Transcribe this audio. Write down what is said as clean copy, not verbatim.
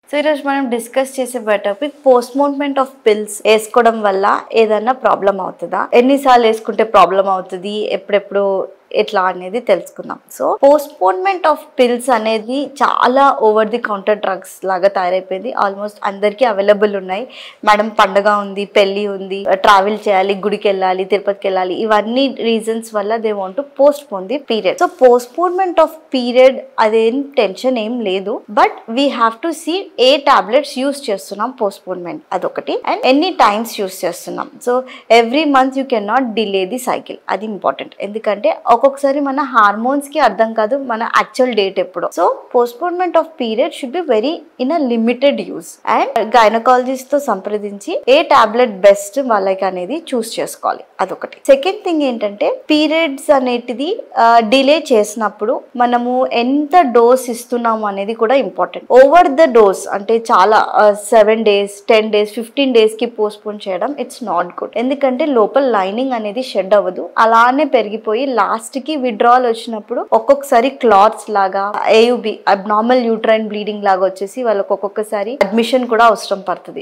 So ఈరోజు మనం discuss చేసే టాపిక్ పోస్ట్పోన్మెంట్ ఆఫ్ పిల్స్ వేసుకోవడం వల్ల ఏదైనా ప్రాబ్లం అవుతుందా, ఎన్నిసార్లు వేసుకుంటే ప్రాబ్లం అవుతుంది, ఎప్పుడెప్పుడు ఎట్లా అనేది తెలుసుకుందాం. సో పోస్ట్పోన్మెంట్ ఆఫ్ పిల్స్ అనేది చాలా ఓవర్ ది కౌంటర్ డ్రగ్స్ లాగా తయారైపోయింది. ఆల్మోస్ట్ అందరికీ అవైలబుల్ ఉన్నాయి. మేడం పండగ ఉంది, పెళ్లి ఉంది, ట్రావెల్ చేయాలి, గుడికి వెళ్ళాలి, తిరుపతికి వెళ్ళాలి, ఇవన్నీ రీజన్స్ వల్ల they want to postpone the period. So postponement of period అదేం టెన్షన్ ఏం లేదు, but we have to see a tablets use చేస్తున్నాం పోస్ట్పోన్మెంట్ అదొకటి, అండ్ ఎన్ని టైమ్స్ యూస్ చేస్తున్నాం. So every month you can not delay the cycle, అది important. ఎందుకంటే ఒక్కొక్కసారి మన హార్మోన్స్ కి అర్థం కాదు మన యాక్చువల్ డేట్ ఎప్పుడో. So postponement of period should be very in a limited use, and gynaecologist తో సంప్రదించి ఏ టాబ్లెట్ బెస్ట్ వాళ్ళకి అనేది చూస్ చేసుకోవాలి, అదొకటి. సెకండ్ థింగ్ ఏంటంటే పీరియడ్స్ అనేటిది డిలే చేసినప్పుడు మనము ఎంత డోస్ ఇస్తున్నాము అనేది కూడా ఇంపార్టెంట్. ఓవర్ ద డోస్ అంటే చాలా 7 days 10 days 15 days కి పోస్ట్పోన్ చేయడం ఇట్స్ నాట్ గుడ్. ఎందుకంటే లోపల లైనింగ్ అనేది షెడ్ అవ్వదు, అలానే పెరిగిపోయి లాస్ట్ కి విడ్రాల్ వచ్చినప్పుడు ఒక్కొక్కసారి క్లాత్స్ లాగా AUB అబ్నార్మల్ యూట్రైన్ బ్లీడింగ్ లాగా వచ్చేసి వాళ్ళకి ఒక్కొక్కసారి అడ్మిషన్ కూడా అవసరం పడుతుంది.